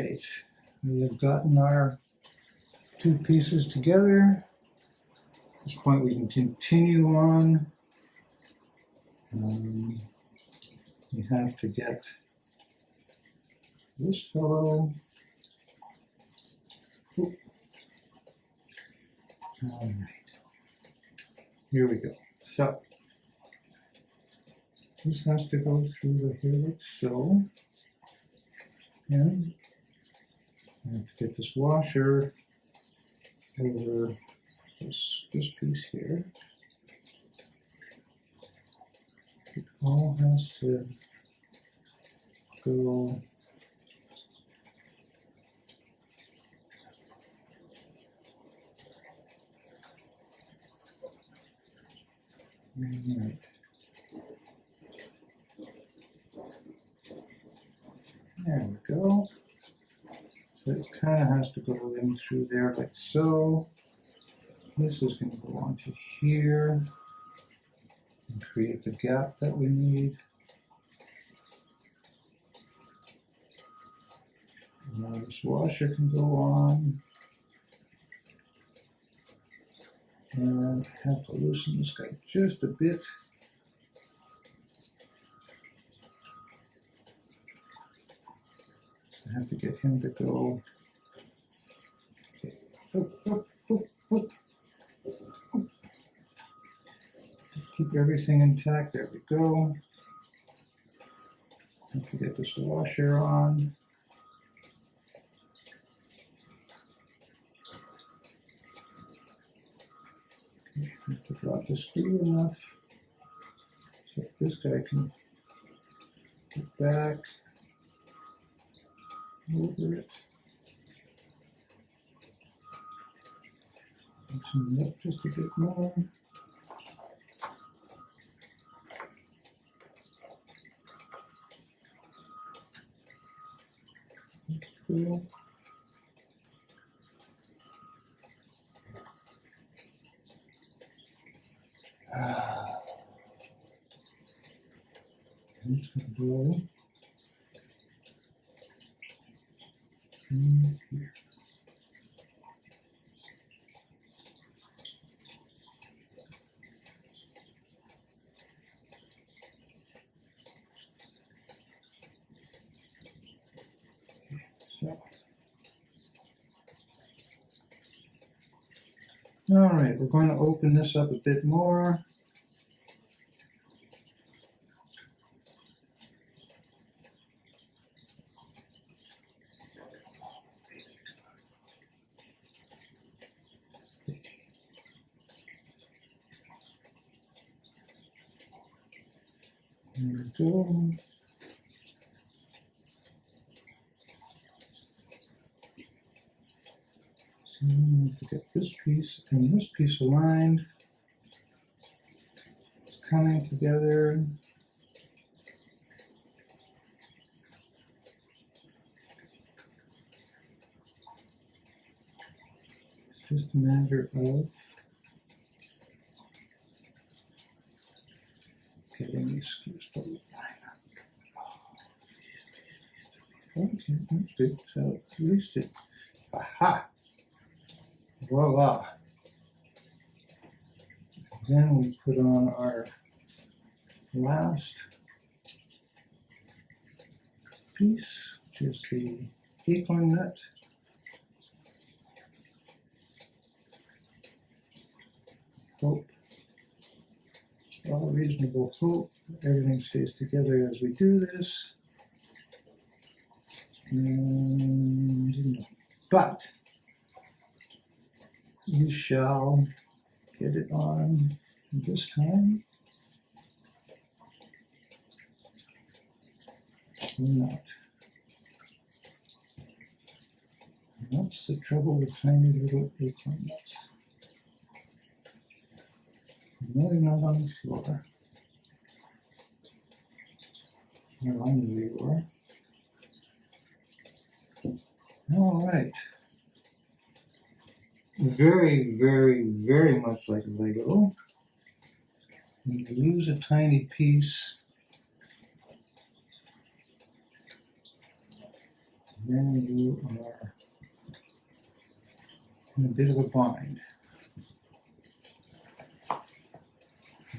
right, we have gotten our two pieces together. At this point we can continue on. We have to get this fellow. Oop. All right, here we go. So this has to go through the helix, so, and I have to get this washer over this piece here. It all has to go right. There we go. So it kind of has to go in through there like so. This is going to go onto here and create the gap that we need. Now this washer can go on. And I have to loosen this guy just a bit. I have to get him to go. Okay. Oop. Keep everything intact. There we go. Have to get this washer on. Okay, have to drop the screw enough so this guy can get back over it. Loosen it up just a bit more. Cool. I'm just going to go in here. All right, we're going to open this up a bit more. There we go. So we have to get this piece and this piece aligned. It's coming together. It's just a matter of getting these screws to line up. Okay, that's good. So at least it, aha! Voila! Then we put on our last piece, which is the acorn nut. Hope, all reasonable hope, everything stays together as we do this. But you shall get it on this time or not. And that's the trouble with tiny little acorn nuts. Really not on the floor. Where I knew you were. All right. Very, very, very much like Lego. When you use a tiny piece, then you are in a bit of a bind.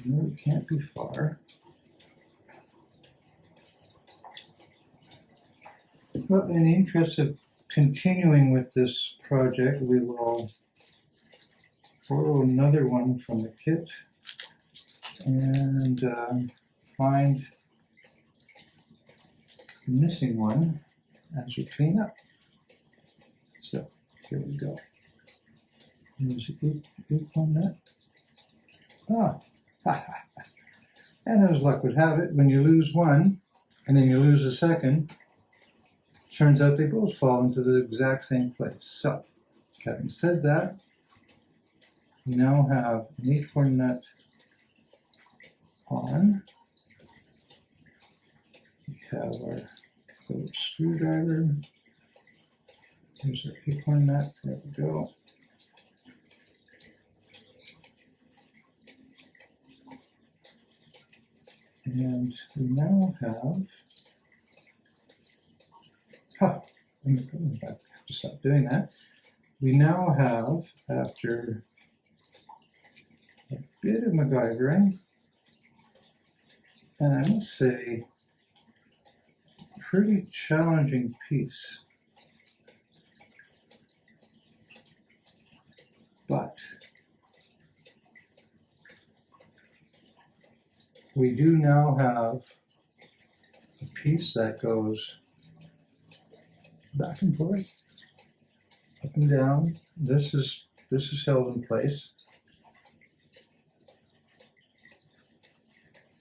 No, it can't be far. But in the interest of continuing with this project, we will borrow another one from the kit and find the missing one as we clean up. So here we go. There's a group on that. And as luck would have it, when you lose one and then you lose a second, turns out they both fall into the exact same place. So, having said that, we now have an acorn nut on. We have our Phillips screwdriver. There's our acorn nut. There we go. And we now have, I have to stop doing that. We now have, after a bit of MacGyvering, and I must say, pretty challenging piece, but we do now have a piece that goes back and forth, up and down. This is held in place.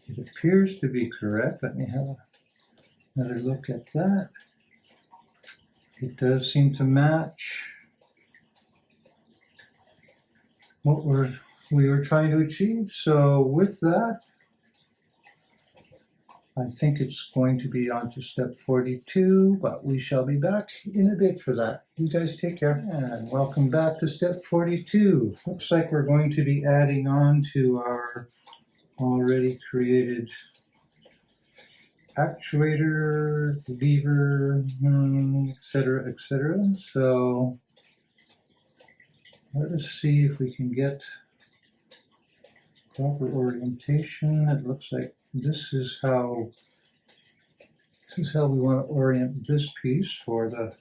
It appears to be correct. Let me have another look at that. It does seem to match what we were trying to achieve. So with that, I think it's going to be on to step 42, but we shall be back in a bit for that. You guys take care, and welcome back to step 42. Looks like we're going to be adding on to our already created actuator, lever, etc., etc. So let us see if we can get proper orientation. It looks like this is how we want to orient this piece for the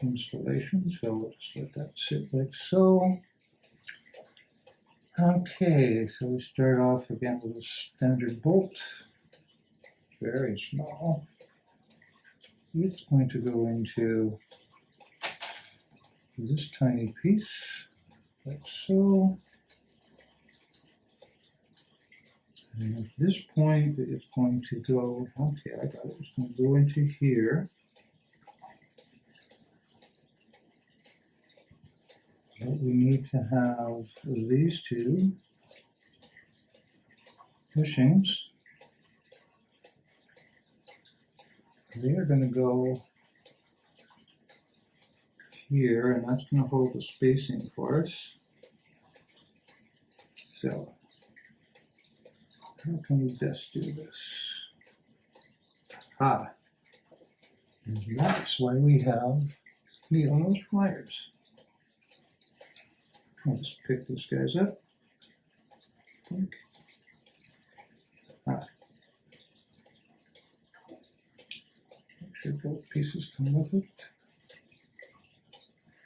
installation. So let's let that sit like so. Okay, so we start off again with a standard bolt, very small. It's going to go into this tiny piece, like so. And at this point, it's going to go, okay, I got it, it's going to go into here. But we need to have these two bushings. They are going to go here, and that's going to hold the spacing for us. So, how can we best do this? And that's why we have needle nose pliers. I'll just pick these guys up. Make sure both pieces come with it.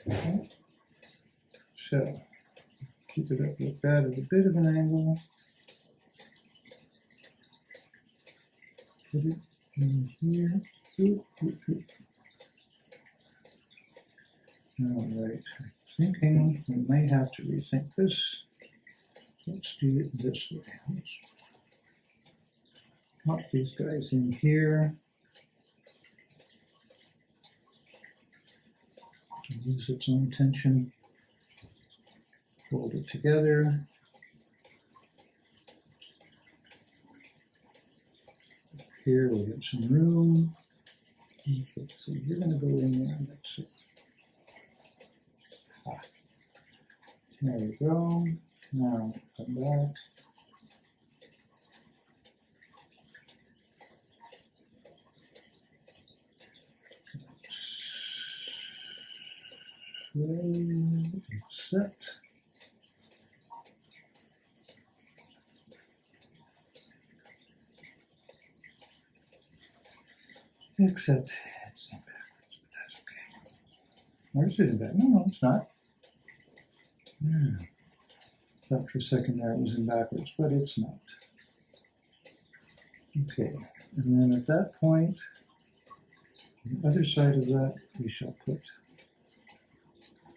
Okay. So, keep it up like that at a bit of an angle. Put it in here. All right. Thinking we may have to rethink this. Let's do it this way. Let's pop these guys in here. Use its own tension. Hold it together. Here we have some room. Okay, so you're going to go in there. That's it. There we go. Now come back. way, except it's in backwards, but that's okay. Or is it in back? No, it's not. Thought for a second there it was in backwards, but it's not. Okay, and then at that point, on the other side of that, we shall put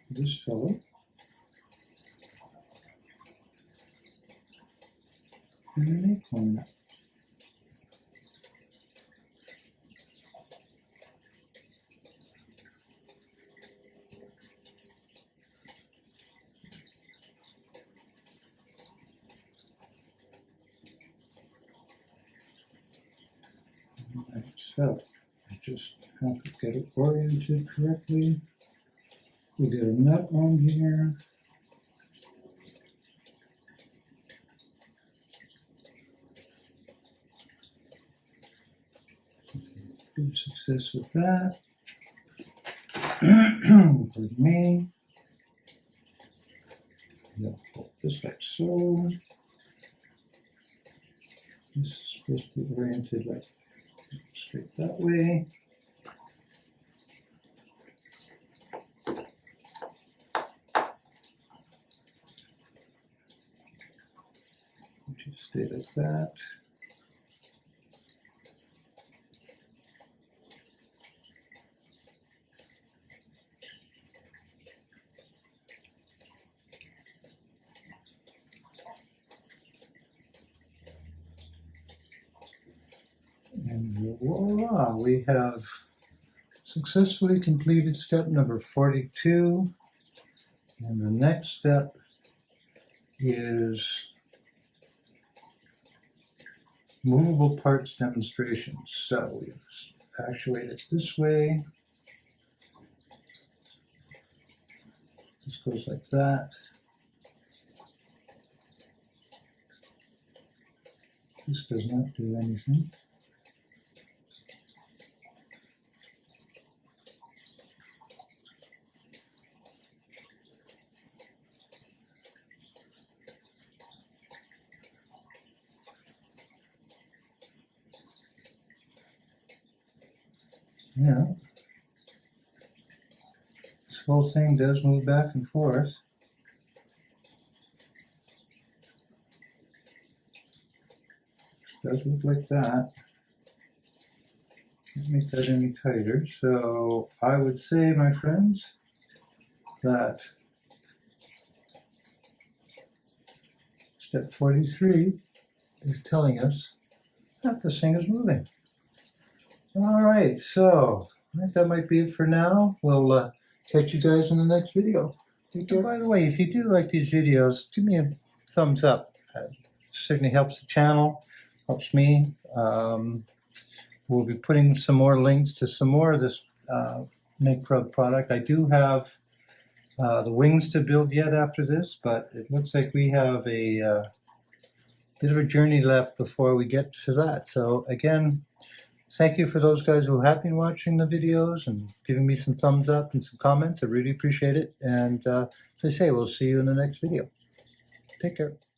this fellow. And make one. Right, so I just have to get it oriented correctly. We'll get a nut on here. Good success with that. Pardon me. Yep, just like so. This is supposed to be oriented like straight that way. Just stay like that. And voila, we have successfully completed step number 42. And the next step is movable parts demonstration. So we actuate it this way. This goes like that. This does not do anything. Yeah, this whole thing does move back and forth. It does look like that. Can't make that any tighter. So I would say, my friends, that step 43 is telling us that this thing is moving. All right, so I think that might be it for now. We'll catch you guys in the next video. Take care. By the way, if you do like these videos, give me a thumbs up. It certainly helps the channel, helps me. We'll be putting some more links to some more of this MakePrug product. I do have the wings to build yet after this, but it looks like we have a bit of a journey left before we get to that. So again, thank you for those guys who have been watching the videos and giving me some thumbs up and some comments. I really appreciate it. And as I say, we'll see you in the next video. Take care.